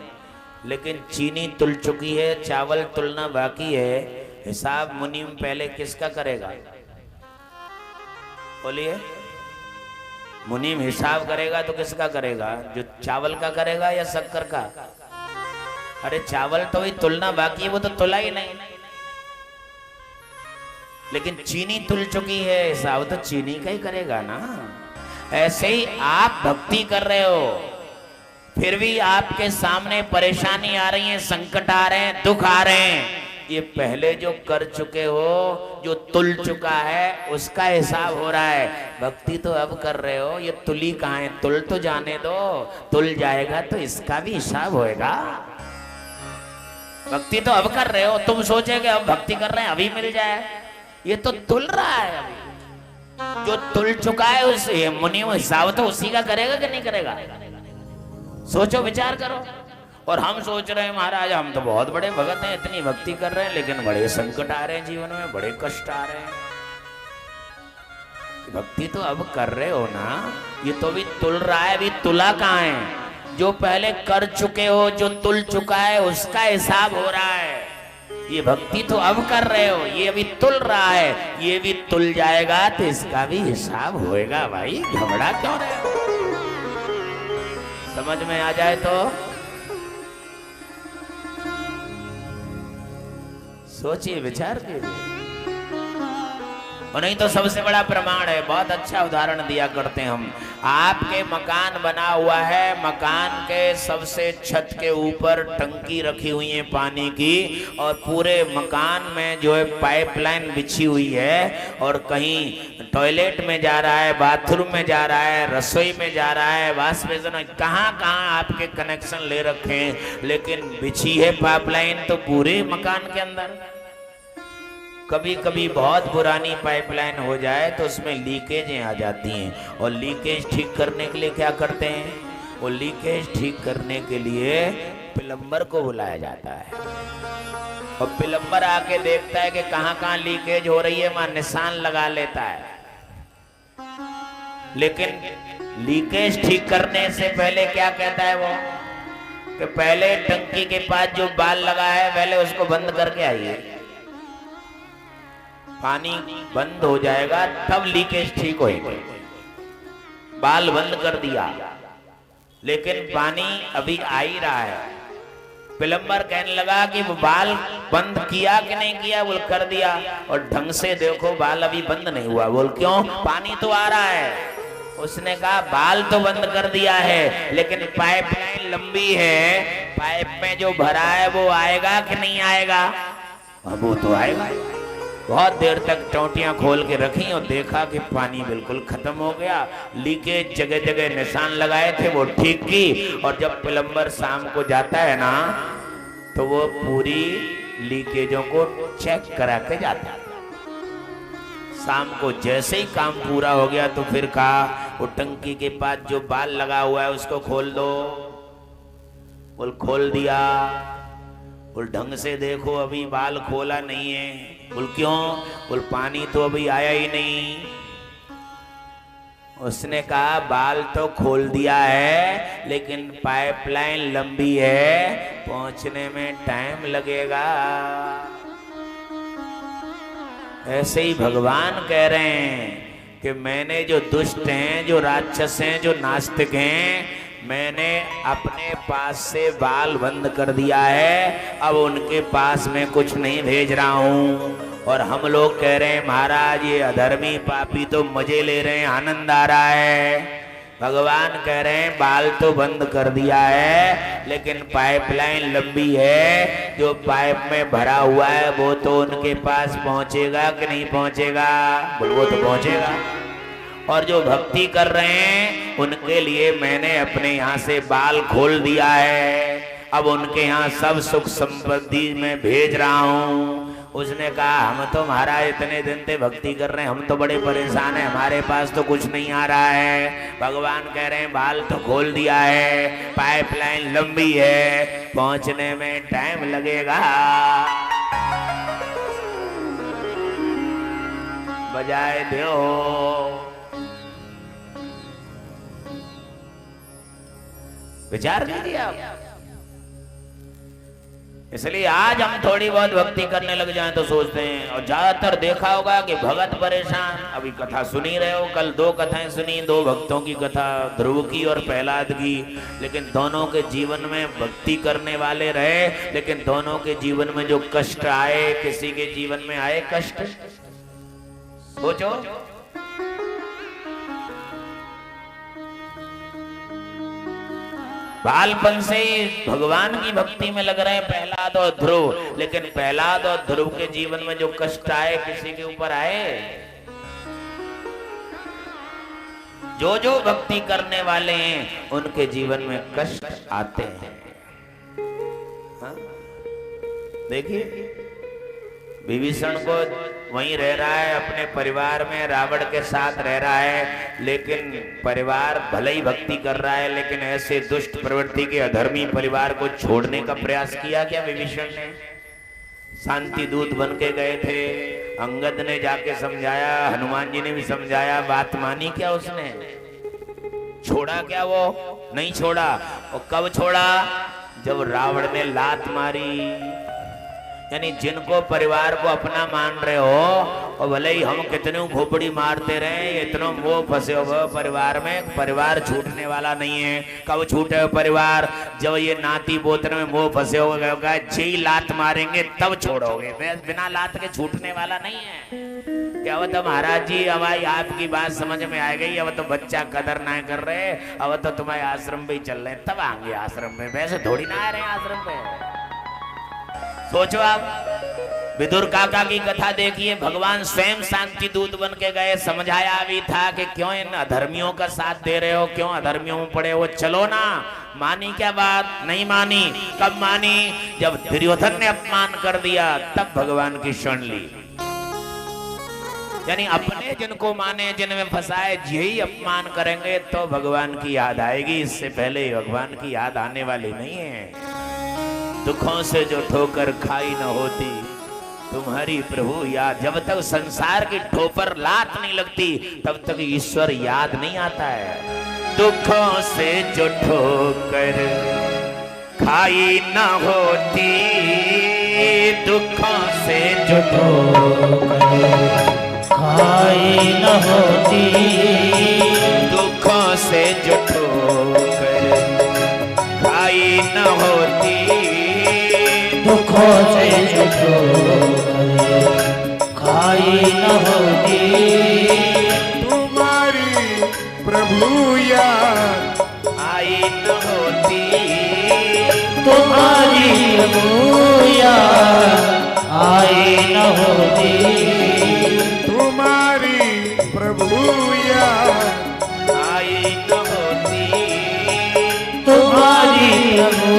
लेकिन चीनी तुल चुकी है, चावल तुलना बाकी है। हिसाब मुनीम पहले किसका करेगा? बोलिए, मुनीम हिसाब करेगा तो किसका करेगा? जो चावल का करेगा या शक्कर का? अरे चावल तो ही तुलना बाकी है, वो तो तुला ही नहीं, लेकिन चीनी तुल चुकी है, हिसाब तो चीनी का ही करेगा ना। ऐसे ही आप भक्ति कर रहे हो, फिर भी आपके सामने परेशानी आ रही है, संकट आ रहे हैं, दुख आ रहे हैं, ये पहले जो कर चुके हो, जो तुल चुका है, उसका हिसाब हो रहा है। भक्ति तो अब कर रहे हो, ये तुली कहाँ है? तुल तो जाने दो, तुल जाएगा तो इसका भी हिसाब होएगा। भक्ति तो अब कर रहे हो, तुम सोचे कि अब भक्ति कर रहे हैं अभी मिल जाए, ये तो तुल रहा है अभी। जो तुल चुका है उसे मुनि हिसाब तो उसी का करेगा कि नहीं करेगा? सोचो, विचार करो। और हम सोच रहे हैं महाराज हम तो बहुत बड़े भगत हैं, इतनी भक्ति कर रहे हैं, लेकिन बड़े संकट आ रहे हैं जीवन में, बड़े कष्ट आ रहे हैं। भक्ति तो अब कर रहे हो ना, ये तो भी तुल रहा है, अभी तुला कहाँ है? जो पहले कर चुके हो, जो तुल चुका है, उसका हिसाब हो रहा है। ये भक्ति तो अब कर रहे हो, ये अभी तुल रहा है, ये भी तुल जाएगा तो इसका भी हिसाब होएगा। भाई घबरा क्यों रहे हो? समझ में आ जाए तो सोचिए, विचार कीजिए। और नहीं तो सबसे बड़ा प्रमाण है, बहुत अच्छा उदाहरण दिया करते हैं हम। आपके मकान बना हुआ है, मकान के सबसे छत के ऊपर टंकी रखी हुई है पानी की, और पूरे मकान में जो है पाइपलाइन बिछी हुई है, और कहीं टॉयलेट में जा रहा है, बाथरूम में जा रहा है, रसोई में जा रहा है, वाश बेसिन, कहाँ कहाँ आपके कनेक्शन ले रखे हैं, लेकिन बिछी है पाइपलाइन तो पूरे मकान के अंदर। कभी कभी बहुत पुरानी पाइपलाइन हो जाए तो उसमें लीकेजें आ जाती हैं, और लीकेज ठीक करने के लिए क्या करते हैं? वो लीकेज ठीक करने के लिए प्लम्बर को बुलाया जाता है, और प्लम्बर आके देखता है कि कहाँ कहाँ लीकेज हो रही है, वहां निशान लगा लेता है। लेकिन लीकेज ठीक करने से पहले क्या कहता है वो? कि पहले टंकी के पास जो बाल लगा है पहले उसको बंद करके आइए, पानी बंद हो जाएगा तब लीकेज ठीक होएगा। बाल बंद कर दिया, लेकिन पानी अभी आ ही रहा है। प्लम्बर कहने लगा कि वो बाल बंद किया कि नहीं किया? बोल कर दिया, और ढंग से देखो बाल अभी बंद नहीं हुआ। बोल क्यों? पानी तो आ रहा है। उसने कहा बाल तो बंद कर दिया है, लेकिन पाइपलाइन लंबी है, पाइप में जो भरा है वो आएगा कि नहीं आएगा? अब वो तो आएगा। बहुत देर तक टोंटियां खोल के रखी और देखा कि पानी बिल्कुल खत्म हो गया, लीकेज जगह जगह निशान लगाए थे वो ठीक की, और जब प्लम्बर शाम को जाता है ना तो वो पूरी लीकेजों को चेक करा के जाता है। शाम को जैसे ही काम पूरा हो गया तो फिर कहा वो टंकी के पास जो बाल लगा हुआ है उसको खोल दो। बोल खोल दिया। बोल ढंग से देखो अभी बाल खोला नहीं है। बोल क्यों? बोल पानी तो अभी आया ही नहीं। उसने कहा बाल तो खोल दिया है, लेकिन पाइपलाइन लंबी है, पहुंचने में टाइम लगेगा। ऐसे ही भगवान कह रहे हैं कि मैंने जो दुष्ट हैं, जो राक्षस हैं, जो नास्तिक हैं, मैंने अपने पास से बाल बंद कर दिया है। अब उनके पास मैं कुछ नहीं भेज रहा हूं। और हम लोग कह रहे हैं महाराज ये अधर्मी पापी तो मजे ले रहे हैं, आनंद आ रहा है। भगवान कह रहे हैं बाल तो बंद कर दिया है, लेकिन पाइपलाइन लंबी है, जो पाइप में भरा हुआ है वो तो उनके पास पहुंचेगा कि नहीं पहुंचेगा? वो तो पहुंचेगा। और जो भक्ति कर रहे हैं उनके लिए मैंने अपने यहाँ से बाल खोल दिया है, अब उनके यहाँ सब सुख संपत्ति में भेज रहा हूँ। उसने कहा हम तो महाराज इतने दिन से भक्ति कर रहे हैं, हम तो बड़े परेशान हैं, हमारे पास तो कुछ नहीं आ रहा है। भगवान कह रहे हैं बाल तो खोल दिया है, पाइपलाइन लंबी है, पहुंचने में टाइम लगेगा। बजाए दो। विचार कीजिए आप। इसलिए आज हम थोड़ी बहुत भक्ति करने लग जाएं तो सोचते हैं, और ज्यादातर देखा होगा कि भगत परेशान। अभी कथा सुनी रहे हो, कल 2 कथाएं सुनी, 2 भक्तों की कथा, ध्रुव की और प्रहलाद की। लेकिन दोनों के जीवन में भक्ति करने वाले रहे, लेकिन दोनों के जीवन में जो कष्ट आए, किसी के जीवन में आए कष्ट, सोचो। बालपन से ही भगवान की भक्ति में लग रहे हैं प्रहलाद और ध्रुव, लेकिन प्रहलाद और ध्रुव के जीवन में जो कष्ट आए किसी के ऊपर आए? जो जो भक्ति करने वाले हैं उनके जीवन में कष्ट आते हैं। हाँ? देखिए विभीषण को वहीं रह रहा है, अपने परिवार में रावण के साथ रह रहा है, लेकिन परिवार भले ही भक्ति कर रहा है, लेकिन ऐसे दुष्ट प्रवृत्ति के अधर्मी परिवार को छोड़ने का प्रयास किया क्या विभीषण ने? शांति दूत बन के गए थे, अंगद ने जाके समझाया, हनुमान जी ने भी समझाया, बात मानी क्या उसने? छोड़ा क्या वो? नहीं छोड़ा। और कब छोड़ा? जब रावण ने लात मारी। यानी जिनको परिवार को अपना मान रहे हो, और भले ही हम कितने खोपड़ी मारते रहे, इतना मोह फंसे हो परिवार में, परिवार छूटने वाला नहीं है। कब छूटे हो परिवार? जब ये नाती पोतरे में मोह फंसे होगा, जी लात मारेंगे तब छोड़ोगे, बिना लात के छूटने वाला नहीं है। क्या वो तो महाराज जी हमारी आपकी बात समझ में आ गई, अब तो बच्चा कदर ना कर रहे, अब तो तुम्हारे आश्रम पे ही चल रहे, तब आएंगे आश्रम में, वैसे थोड़ी ना आ रहे हैं आश्रम पे। सोचो आप, विदुर काका की कथा देखिए, भगवान स्वयं शांति दूत बन के गए, समझाया भी था कि क्यों इन अधर्मियों का साथ दे रहे हो, क्यों अधर्मियों में पड़े हो, चलो ना। मानी क्या बात? नहीं मानी। कब मानी? जब दुर्योधन ने अपमान कर दिया, तब भगवान की शरण ली। यानी अपने जिनको माने, जिनमें फंसाए, यही अपमान करेंगे तो भगवान की याद आएगी, इससे पहले भगवान की याद आने वाली नहीं है। दुखों से जो ठोकर खाई न होती तुम्हारी प्रभु याद। जब तक संसार की ठोकर लात नहीं लगती तब तक ईश्वर याद नहीं आता है। दुखों से जो ठोकर खाई न होती, दुखों से जो ठोकर खाई न होती, दुखों से जो ठोकर खाई न होती, दुखों से जो ठोकर खाई न होती, तुम्हारी प्रभु याद आई न होती, तुम्हारी प्रभु याद आई न होती, तुम्हारी प्रभु याद आई न होती, तुम्हारी प्रभु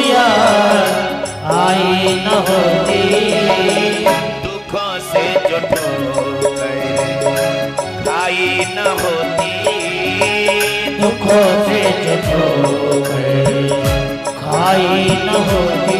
याद आई न होती, दुखों से जो ठोकर खाई न होती, दुखों से जो ठोकर खाई न होती।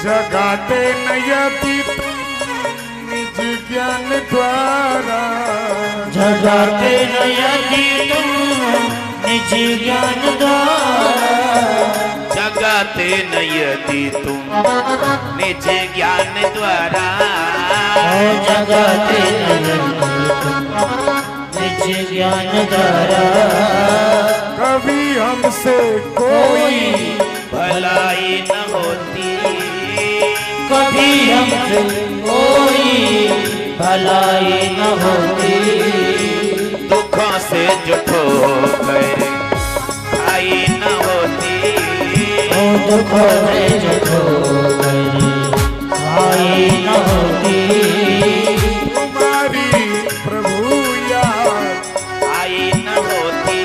जगाते नयति निज ज्ञान द्वारा, जगाते नयति तुम निज ज्ञान द्वारा, जगाते नयति तुम निज ज्ञान द्वारा, जगाते नयति तुम निज ज्ञान द्वारा, कभी हमसे कोई भलाई न होती, कभी हमसे कोई भलाई न होती, दुखों से जो ठोकर खाई न होती, ओ दुखों से जो ठोकर खाई न होती, तुम्हारी प्रभु याद आई न होती,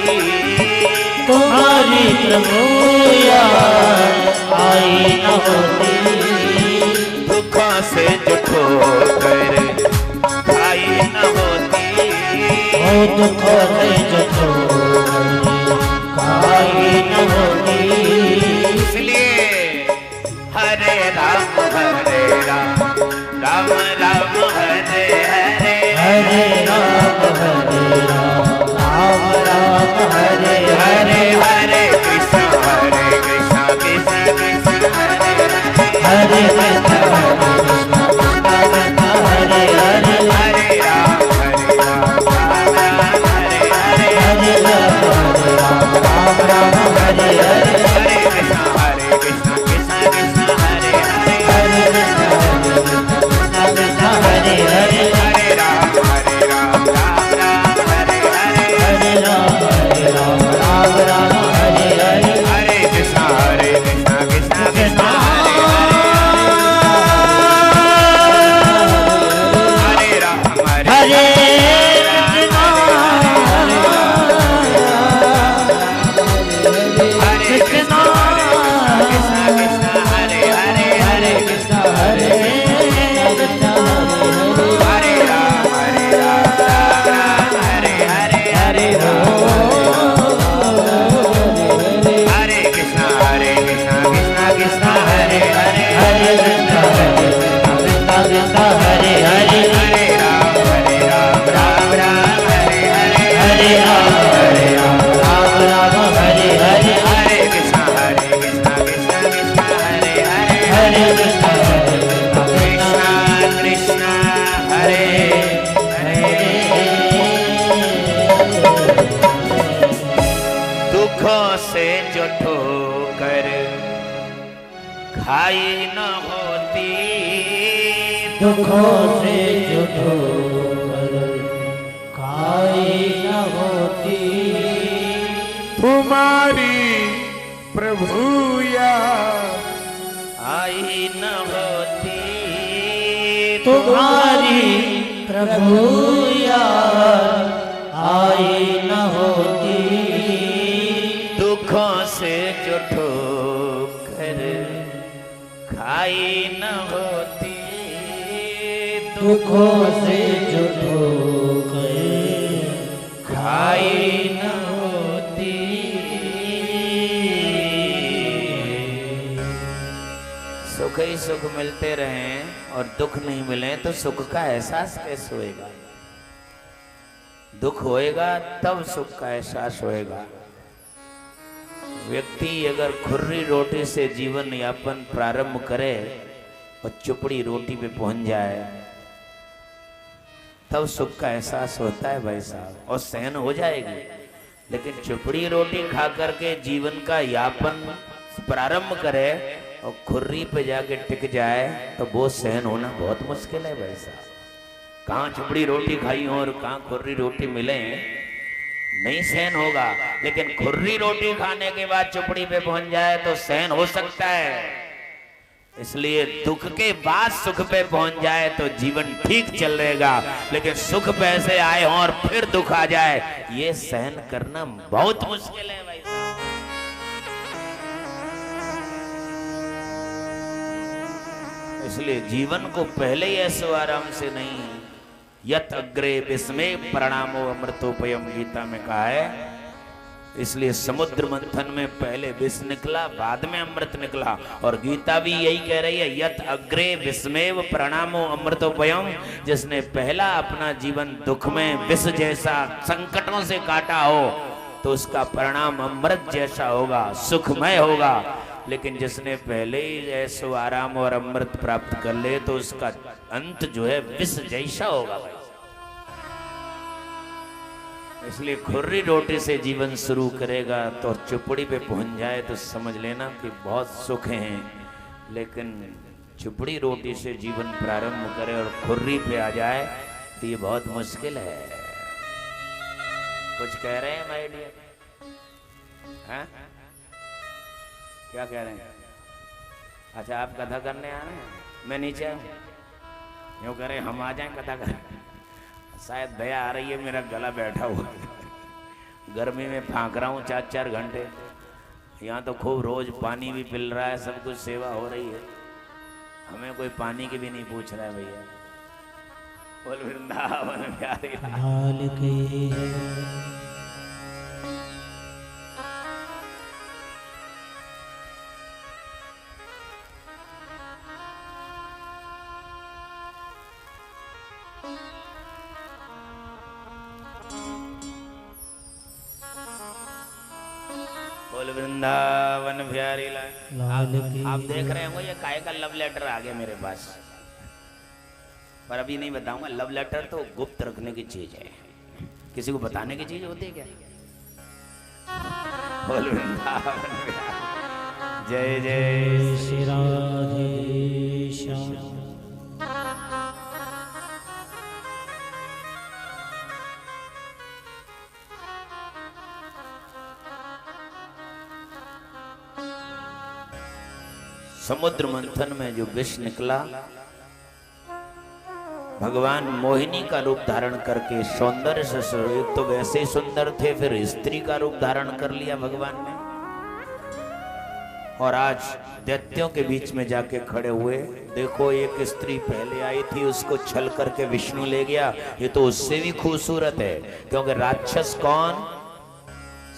तुम्हारी प्रभु याद आई न होती, दुखों से जो ठोकर खाई न होती, ओ दुखों से जो ठोकर खाई न होती, इसलिए हरे राम राम राम हरे हरे, हरे राम राम राम हरे हरे हरे कृष्ण कृष्ण कृष्ण हरे हरे कृष्ण हरे हरे हरे राम हरे हरे हरे राम राम हरे हरे हरे कृष्ण कृष्ण कृष्ण हरे हरे हरे कृष्ण हरे हरे हरे राम राम राम हरे हरे हरे राम राम राम हरे हरे हरे कृष्ण कृष्ण कृष्ण कृष्ण हरे हरे राम हरे हरे कृष्ण कृष्ण कृष्ण हरे हरे हरे कृष्ण हरे कृष्ण हरे राम राम हरे हरे हरे राम हरे कृष्ण कृष्ण कृष्ण हरे हरे हरे कृष्ण कृष्ण हरे हरे हरे राम राम हरे हरे हरे राम राम हरे हरे हरे कृष्ण कृष्ण कृष्ण हरे हरे हरे कृष्ण कृष्ण कृष्ण हरे हरे दुखों से जो ठोकर खाई न होती, दुखों से जो ठोकर खाई न होती, तुम्हारी प्रभु याद आई न होती, तुम्हारी प्रभु याद आई न होती, दुखों से जो ठोकर खाई न होती, दुखों से जो ठोकर खाई न होती। सुख ही सुख मिलते रहें और दुख नहीं मिले तो सुख का एहसास कैसे होएगा? दुख होएगा तब सुख का एहसास होएगा। व्यक्ति अगर खुर्री रोटी से जीवन यापन प्रारंभ करे और चुपड़ी रोटी पे पहुंच जाए तब सुख का एहसास होता है भाई साहब, और सहन हो जाएगी। लेकिन चुपड़ी रोटी खा करके जीवन का यापन प्रारंभ करे और खुर्री पे जाके टिक जाए तो वो सहन होना बहुत मुश्किल है भाई साहब। कहाँ चुपड़ी रोटी खाई हो और कहाँ खुर्री रोटी मिले, नहीं सहन होगा। लेकिन खुर्री रोटी खाने के बाद चुपड़ी पे पहुंच जाए तो सहन हो सकता है। इसलिए दुख के बाद सुख पे पहुंच जाए तो जीवन ठीक चल रहेगा। लेकिन सुख पे ऐसे आए हों और फिर दुख आ जाए, ये सहन करना बहुत मुश्किल है भाई साहब। इसलिए जीवन को पहले ही ऐसो आराम से नहीं, यत अग्रे विस्मय प्रणामो अमृतोपयम गीता में कहा है इसलिए समुद्र मंथन में पहले विष निकला, बाद में अमृत निकला। और गीता भी यही कह रही है, यत अग्रे विषमेव प्रणामो अमृतोपयम। जिसने पहला अपना जीवन दुख में विष जैसा संकटों से काटा हो तो उसका परिणाम अमृत जैसा होगा, सुखमय होगा। लेकिन जिसने पहले ही ऐसो आराम और अमृत प्राप्त कर ले तो उसका अंत जो है विष जैसा होगा भाई। इसलिए खुर्री रोटी से जीवन शुरू करेगा तो चुपड़ी पे पहुंच जाए तो समझ लेना कि बहुत सुख हैं। लेकिन चुपड़ी रोटी से जीवन प्रारंभ करे और खुर्री पे आ जाए तो ये बहुत मुश्किल है। कुछ कह रहे हैं माय डियर? हाँ, क्या कह रहे हैं? अच्छा, आप कथा करने आ रहे हैं, मैं नीचे आऊँ? यूँ कह रहे हम आ जाएं कथा कर। शायद भैया आ रही है, मेरा गला बैठा हुआ गर्मी में फाँक रहा हूँ 4-4 घंटे। यहाँ तो खूब रोज पानी भी पिल रहा है, सब कुछ सेवा हो रही है, हमें कोई पानी की भी नहीं पूछ रहा है भैया। बोल वृंदावन प्यारे लाल की। वृंदावन प्यारी लाल। आप देख रहे होंगे ये काय का लव लेटर आ गया मेरे पास, पर अभी नहीं बताऊंगा। लव लेटर तो गुप्त रखने की चीज है, किसी को बताने की चीज होती है क्या? बोल वृंदावन जय जय श्री राधे श्याम। समुद्र मंथन में जो विष निकला, भगवान मोहिनी का रूप धारण करके सौंदर्य से एक तो वैसे ही सुंदर थे, फिर स्त्री का रूप धारण कर लिया भगवान ने। और आज दैत्यों के बीच में जाके खड़े हुए। देखो, एक स्त्री पहले आई थी, उसको छल करके विष्णु ले गया। ये तो उससे भी खूबसूरत है, क्योंकि राक्षस कौन?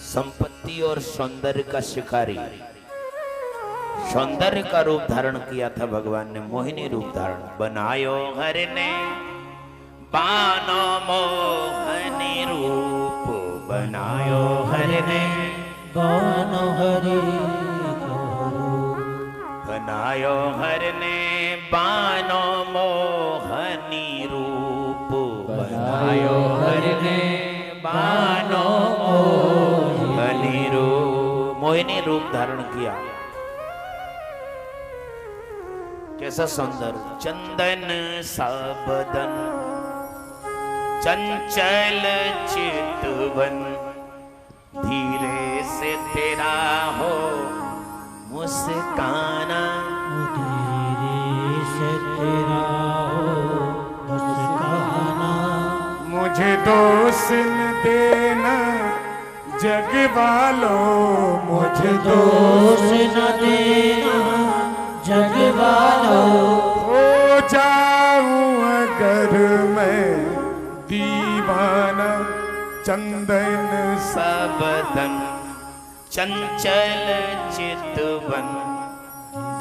संपत्ति और सौंदर्य का शिकारी। सौंदर्य का रूप धारण किया था भगवान ने, मोहिनी रूप धारण बनायो हर ने बानो मोहनी रूप। बनायो हर ने बानो हरि, बनायो हर ने बानो मोहनी रूप। बनायो हर ने बानो मोहनी रूप, मोहिनी रूप धारण किया। कैसा सुंदर, चंदन सा बदन, चंचल चितवन, धीरे से तेरा हो मुस्काना। धीरे से तेरा हो मुस्काना। मुझे दोष न देना जग वालों, मुझे दोष न देना जग वालों। हो जाऊं अगर मैं दीवाना, चंदन सा बदन, चंचल चितवन,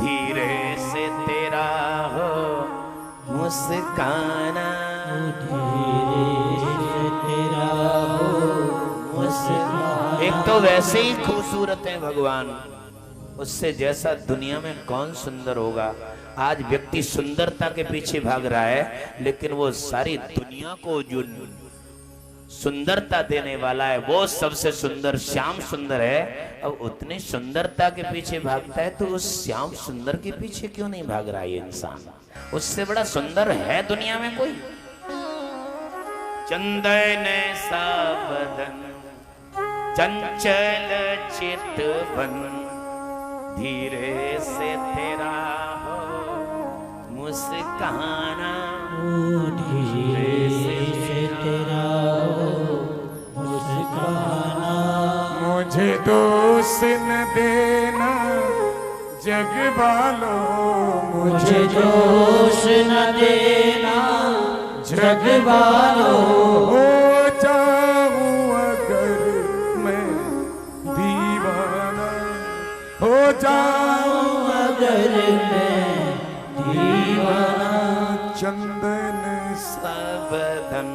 धीरे से तेरा हो मुस्काना। धीरे से तेरा हो मुस्काना। एक तो वैसे ही खूबसूरत है भगवान, उससे जैसा दुनिया में कौन सुंदर होगा। आज व्यक्ति सुंदरता के पीछे भाग रहा है, लेकिन वो सारी दुनिया को जो सुंदरता देने वाला है वो सबसे सुंदर श्याम सुंदर है। अब उतनी सुंदरता के पीछे भागता है तो उस श्याम सुंदर के पीछे क्यों नहीं भाग रहा है ये इंसान? उससे बड़ा सुंदर है दुनिया में कोई? चंदन सा बदन, चंचल चितवन, धीरे से तेरा हो मुस्काना। धीरे से तेरा हो मुस्काना। मुझे दोष न देना जग वालों, मुझे दोष न देना जग वालों। हो जाऊं अगर मैं जाऊं अगर मैं दीवाना। चंदन सबदन।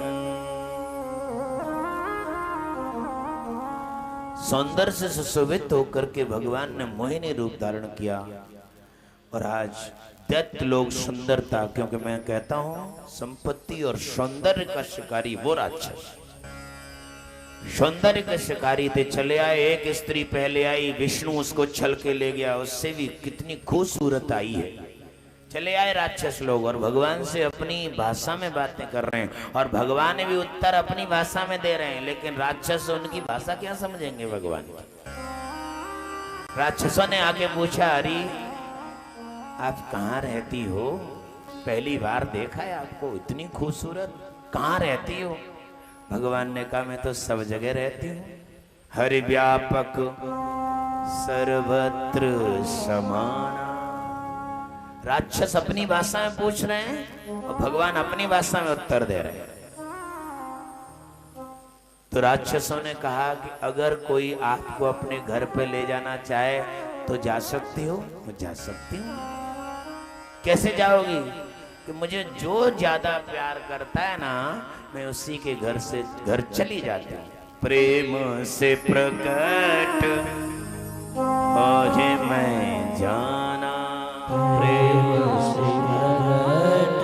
सौंदर्य से सुशोभित होकर के भगवान ने मोहिनी रूप धारण किया। और आज दैत्य लोग सुंदरता, क्योंकि मैं कहता हूं संपत्ति और सौंदर्य का शिकारी वो राक्षस, सौंदर्य के शिकारी थे। चले आए, एक स्त्री पहले आई, विष्णु उसको छल के ले गया, उससे भी कितनी खूबसूरत आई है। चले आए राक्षस लोग और भगवान से अपनी भाषा में बातें कर रहे हैं, और भगवान भी उत्तर अपनी भाषा में दे रहे हैं, लेकिन राक्षस उनकी भाषा क्या समझेंगे भगवान की। राक्षसों ने आके पूछा, अरे आप कहाँ रहती हो? पहली बार देखा है आपको, इतनी खूबसूरत, कहाँ रहती हो? भगवान ने कहा, मैं तो सब जगह रहती हूँ, हरि व्यापक सर्वत्र समाना। राक्षस अपनी भाषा में पूछ रहे हैं और भगवान अपनी भाषा में उत्तर दे रहे हैं। तो राक्षसों ने कहा कि अगर कोई आपको अपने घर पे ले जाना चाहे तो जा सकती हो? मैं जा सकती हूँ। कैसे जाओगी? कि मुझे जो ज्यादा प्यार करता है ना, मैं उसी के घर से घर चली जाती हूँ। प्रेम से प्रकट हो मैं जाना, प्रेम से प्रकट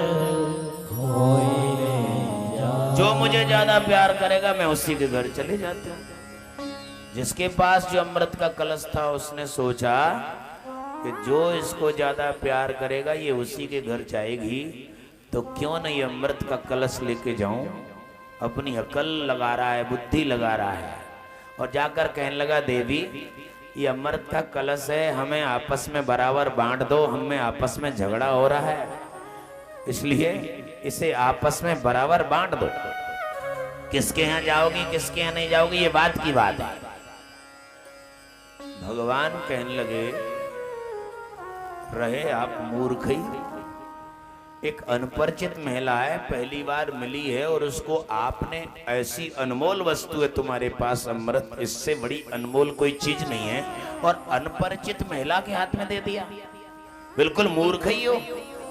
होए मैं जाना। जो मुझे ज्यादा प्यार करेगा मैं उसी के घर चले जाती हूँ। जिसके पास जो अमृत का कलश था उसने सोचा कि जो इसको ज्यादा प्यार करेगा ये उसी के घर जाएगी, तो क्यों नहीं अमृत का कलश लेके जाऊं। अपनी अकल लगा रहा है, बुद्धि लगा रहा है, और जाकर कहने लगा, देवी ये अमृत का कलश है, हमें आपस में बराबर बांट दो, हमें आपस में झगड़ा हो रहा है, इसलिए इसे आपस में बराबर बांट दो। किसके यहाँ जाओगी किसके यहाँ नहीं जाओगी ये बात की बात है। भगवान कहने लगे, रहे आप मूर्ख ही। एक अनपरिचित महिला है, पहली बार मिली है, और उसको आपने ऐसी अनमोल वस्तु है तुम्हारे पास अमृत, इससे बड़ी अनमोल कोई चीज नहीं है, और अनपरिचित महिला के हाथ में दे दिया। बिल्कुल मूर्ख ही हो।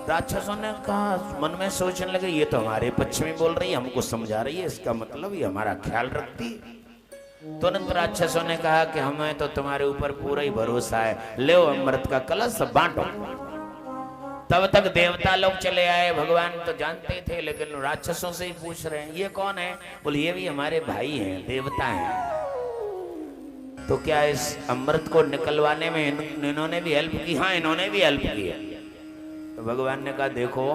राक्षसों ने कहा, मन में सोचने लगे, ये तो हमारे पक्ष में बोल रही है, हमको समझा रही है, इसका मतलब ये हमारा ख्याल रखती है। तुरंत राक्षसों ने कहा कि हमें तो तुम्हारे ऊपर पूरा ही भरोसा है, ले अमृत का कलश बांटो। तब तक देवता लोग चले आए। भगवान तो जानते थे, लेकिन राक्षसों से ही पूछ रहे हैं, ये कौन है? बोले, ये भी हमारे भाई हैं, देवता हैं। तो क्या इस अमृत को निकलवाने में इन्होंने भी हेल्प की? हाँ, इन्होंने भी हेल्प की है। तो भगवान ने कहा, देखो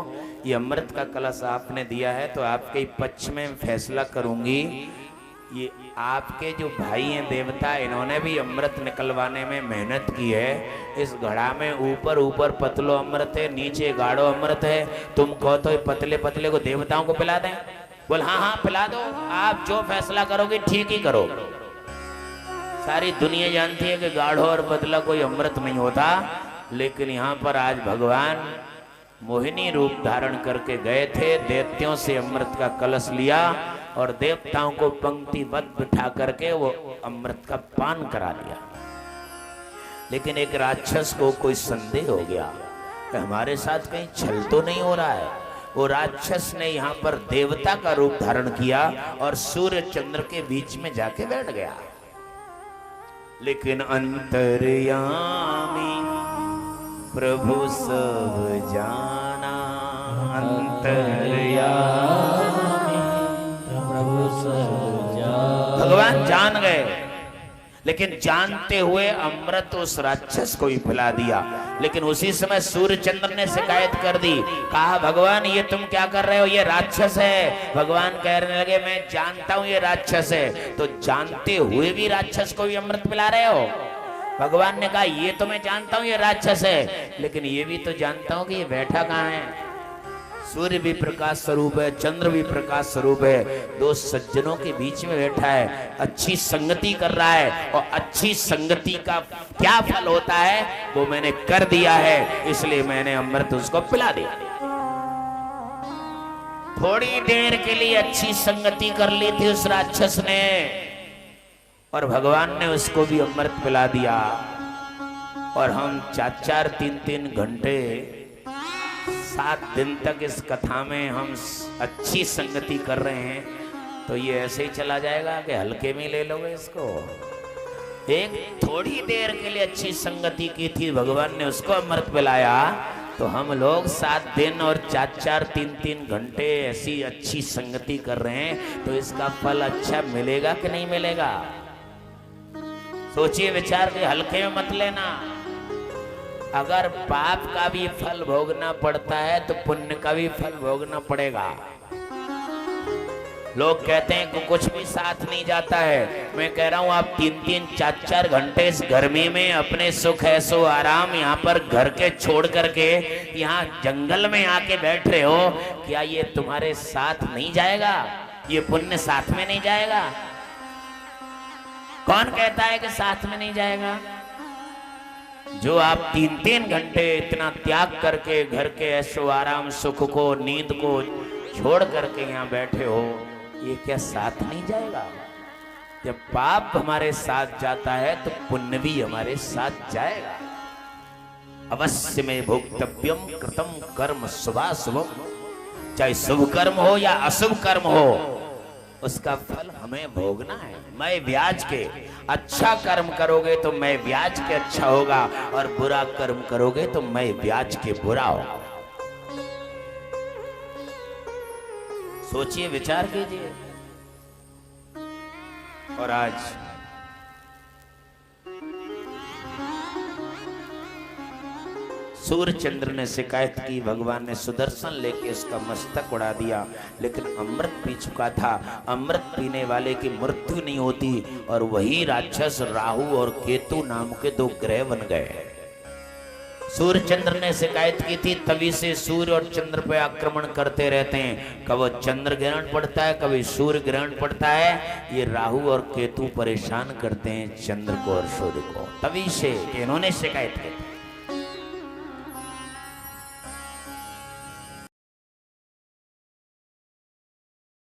ये अमृत का कलश आपने दिया है तो आपके पक्ष में फैसला करूंगी। ये आपके जो भाई हैं देवता, इन्होंने भी अमृत निकलवाने में मेहनत की है। इस घड़ा में ऊपर ऊपर पतलो अमृत है, नीचे गाढ़ो अमृत है। तुम कहो तो पतले पतले को देवताओं को पिला दें? बोल, हाँ हाँ पिला दो, आप जो फैसला करोगे ठीक ही करो। सारी दुनिया जानती है कि गाढ़ो और पतला कोई अमृत नहीं होता, लेकिन यहाँ पर आज भगवान मोहिनी रूप धारण करके गए थे, दैत्यों से अमृत का कलश लिया और देवताओं को पंक्तिबद्ध बिठा करके वो अमृत का पान करा दिया। लेकिन एक राक्षस को कोई संदेह हो गया कि हमारे साथ कहीं छल तो नहीं हो रहा है। वो राक्षस ने यहाँ पर देवता का रूप धारण किया और सूर्य चंद्र के बीच में जाके बैठ गया। लेकिन अंतर्यामी प्रभु सब जाना, अंतर्यामी प्रभु सब जाना। भगवान जान गए, लेकिन जानते हुए अमृत उस राक्षस को ही पिला दिया। लेकिन उसी समय सूर्य चंद्र ने शिकायत कर दी, कहा भगवान ये तुम क्या कर रहे हो, ये राक्षस है। भगवान कहने लगे, मैं जानता हूं ये राक्षस है, तो जानते हुए भी राक्षस को भी अमृत पिला रहे हो? भगवान ने कहा, ये तो मैं जानता हूं ये राक्षस है, लेकिन ये भी तो जानता हूं कि ये बैठा कहाँ है। सूर्य भी प्रकाश स्वरूप है, चंद्र भी प्रकाश स्वरूप है, दो सज्जनों के बीच में बैठा है, अच्छी संगति कर रहा है। और अच्छी संगति का क्या फल होता है वो मैंने कर दिया है, इसलिए मैंने अमृत उसको पिला दिया। थोड़ी देर के लिए अच्छी संगति कर ली थी उस राक्षस ने, और भगवान ने उसको भी अमृत पिला दिया। और हम 4-4 3-3 घंटे 7 दिन तक इस कथा में हम अच्छी संगति कर रहे हैं, तो ये ऐसे ही चला जाएगा कि हल्के में ले लोगे इसको? एक थोड़ी देर के लिए अच्छी संगति की थी, भगवान ने उसको अमृत पिलाया, तो हम लोग 7 दिन और 4-4 3-3 घंटे ऐसी अच्छी संगति कर रहे हैं, तो इसका फल अच्छा मिलेगा कि नहीं मिलेगा? सोचिए, विचार के, हल्के में मत लेना। अगर पाप का भी फल भोगना पड़ता है तो पुण्य का भी फल भोगना पड़ेगा। लोग कहते हैं कि कुछ भी साथ नहीं जाता है। मैं कह रहा हूं, आप 3-3 4-4 घंटे इस गर्मी में अपने सुख ऐसो आराम यहाँ पर घर के छोड़ करके यहाँ जंगल में आके बैठ रहे हो, क्या ये तुम्हारे साथ नहीं जाएगा? ये पुण्य साथ में नहीं जाएगा? कौन कहता है कि साथ में नहीं जाएगा? जो आप 3-3 घंटे इतना त्याग करके घर के ऐशो आराम सुख को नींद को छोड़ करके यहाँ बैठे हो, ये क्या साथ नहीं जाएगा? जब पाप हमारे साथ जाता है तो पुण्य भी हमारे साथ जाएगा। अवश्य में भोक्तव्यम कृतम कर्म शुभाशुभम, चाहे शुभ कर्म हो या अशुभ कर्म हो, उसका फल हमें भोगना है। मैं ब्याज के अच्छा कर्म करोगे तो मैं ब्याज के अच्छा होगा, और बुरा कर्म करोगे तो मैं ब्याज के बुरा होगा। सोचिए, विचार कीजिए। और आज सूर्य चंद्र ने शिकायत की, भगवान ने सुदर्शन लेके उसका मस्तक उड़ा दिया, लेकिन अमृत पी चुका था। अमृत पीने वाले की मृत्यु नहीं होती, और वही राक्षस राहु और केतु नाम के 2 ग्रह बन गए। सूर्य चंद्र ने शिकायत की थी, तभी से सूर्य और चंद्र पे आक्रमण करते रहते हैं। कभी चंद्र ग्रहण पड़ता है, कभी सूर्य ग्रहण पड़ता है। ये राहु और केतु परेशान करते हैं चंद्र को और सूर्य को, तभी से इन्होंने शिकायत की थी।